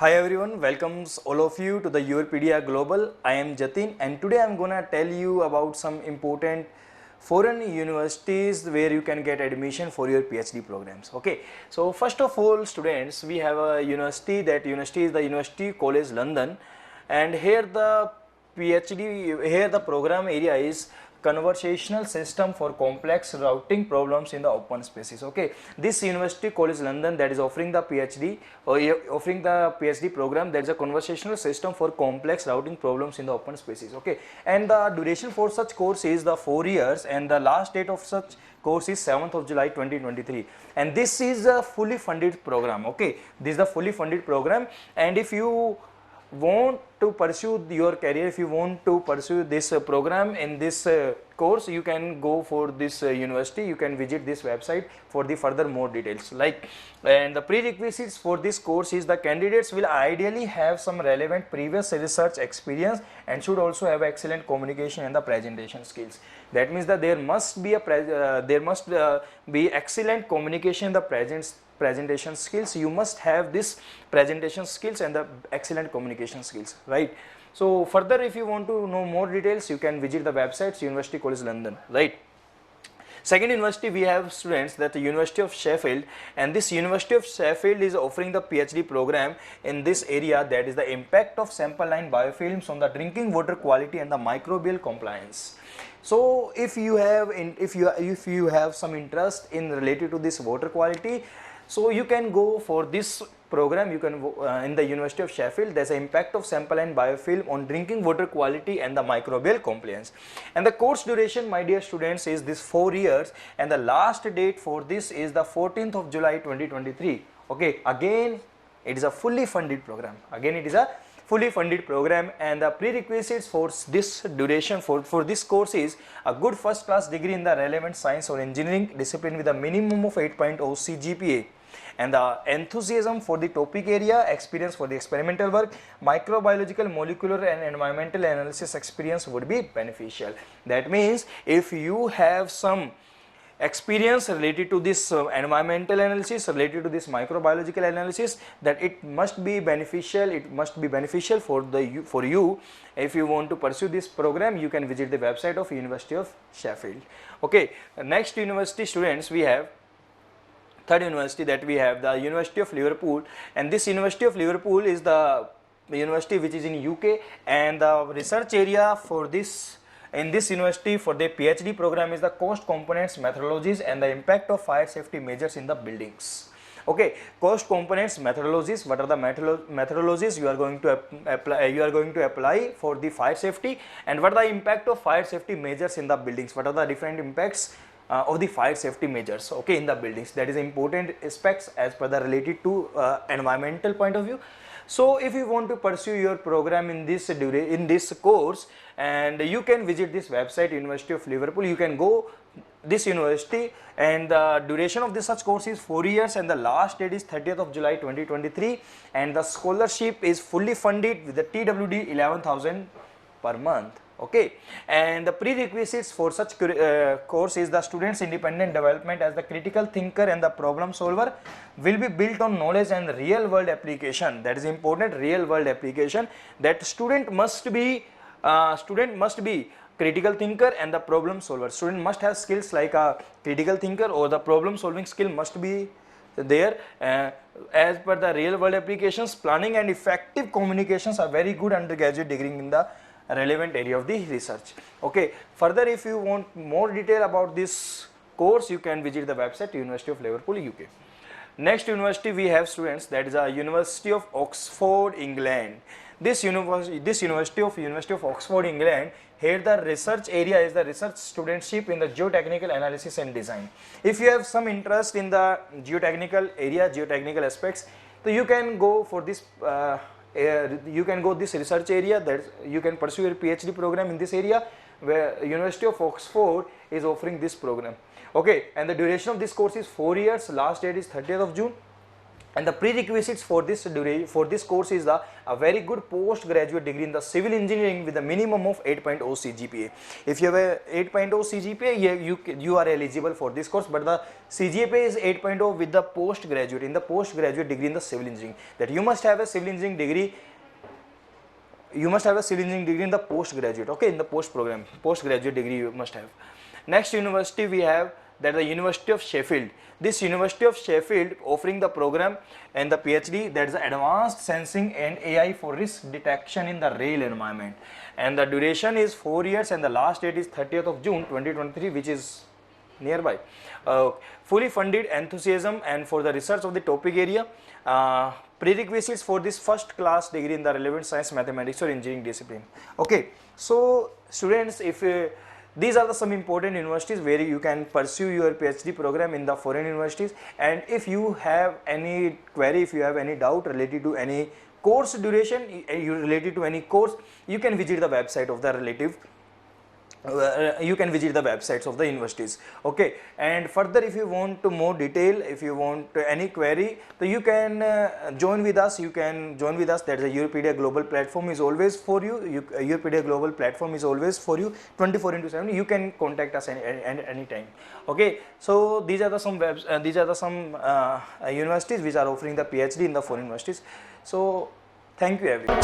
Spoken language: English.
Hi everyone, welcomes all of you to the Europedia Global. I am Jatin and today I am gonna tell you about some important foreign universities where you can get admission for your PhD programs. Okay, so first of all students, we have a university. That university is the University College London, and here the program area is conversational system for complex routing problems in the open spaces. Okay, this University College London that is offering the PhD program, that is a conversational system for complex routing problems in the open spaces. Okay, and the duration for such course is the 4 years, and the last date of such course is 7th of July 2023, and this is a fully funded program. Okay, this is the fully funded program, and if you want to pursue your career, if you want to pursue this program in this course, you can go for this university. You can visit this website for the further more details. And the prerequisites for this course is the candidates will ideally have some relevant previous research experience and should also have excellent communication and the presentation skills. That means that there must be excellent communication in the presentation skills. You must have this presentation skills and the excellent communication skills, right? So further, if you want to know more details, you can visit the website University College London, right? Second university we have students, that the University of Sheffield, and this University of Sheffield is offering the PhD program in this area, that is the impact of sample line biofilms on the drinking water quality and the microbial compliance. So if you have some interest in related to this water quality, so you can go for this program. You can in the University of Sheffield. There's an impact of sample and biofilm on drinking water quality and the microbial compliance. And the course duration, my dear students, is this 4 years, and the last date for this is the 14th of July 2023. Okay, again it is a fully funded program. And the prerequisites for this duration for this course is a good first class degree in the relevant science or engineering discipline with a minimum of 8.0 CGPA, and the enthusiasm for the topic area, experience for the experimental work, microbiological, molecular and environmental analysis experience would be beneficial. That means if you have some experience related to this environmental analysis, related to this microbiological analysis, that it must be beneficial for you. If you want to pursue this program, you can visit the website of University of Sheffield. Okay, next university students, we have third university, that we have the University of Liverpool, and this University of Liverpool is the university which is in UK, and the research area for this in this university for the PhD program is the cost components, methodologies and the impact of fire safety measures in the buildings. Okay, cost components, methodologies. What are the methodologies you are going to apply for the fire safety, and what are the impact of fire safety measures in the buildings? What are the different impacts of the fire safety measures, okay, in the buildings? That is important aspects as per the related to environmental point of view. So if you want to pursue your program in this course, and you can visit this website University of Liverpool. You can go this university, and the duration of this such course is 4 years, and the last date is 30th of July 2023, and the scholarship is fully funded with the TWD 11,000 per month. Okay, and the prerequisites for such course is the students' independent development as the critical thinker and the problem solver will be built on knowledge and real world application. That is important, real world application. That student must be critical thinker and the problem solver. Student must have skills like a critical thinker, or the problem solving skill must be there. As per the real world applications, planning and effective communications are very good undergraduate degree in the relevant area of the research. Okay, further if you want more detail about this course, you can visit the website University of Liverpool, UK. Next university we have students, that is a University of Oxford, England. This University of Oxford, England, here the research area is the research studentship in the geotechnical analysis and design. If you have some interest in the geotechnical area, geotechnical aspects, so you can go for this this research area, that you can pursue your PhD program in this area, where University of Oxford is offering this program. Okay, and the duration of this course is 4 years. Last date is 30th of June And the prerequisites for this course is a very good postgraduate degree in the civil engineering with a minimum of 8.0 CGPA. If you have a 8.0 CGPA, you are eligible for this course, but the CGPA is 8.0 with the postgraduate degree in the civil engineering. That you must have a civil engineering degree. You must have a civil engineering degree in the postgraduate, okay, in the postgraduate degree you must have. Next university we have, that the University of Sheffield. This University of Sheffield offering the program and the PhD, that is Advanced Sensing and AI for Risk Detection in the Rail Environment, and the duration is 4 years and the last date is 30th of June 2023, which is nearby. Fully funded, enthusiasm and for the research of the topic area. Prerequisites for this first class degree in the relevant science, mathematics or engineering discipline. Okay, so students, if these are some important universities where you can pursue your PhD program in the foreign universities. And if you have any query, if you have any doubt related to any course duration, related to any course, you can visit the website of the you can visit the websites of the universities. Okay, and further if you want to more detail, if you want any query, so you can join with us. That is a Europedia Global platform is always for you. Europedia Global platform is always for you 24/7. You can contact us any time. Okay, so these are some universities which are offering the PhD in the foreign universities. So thank you everyone.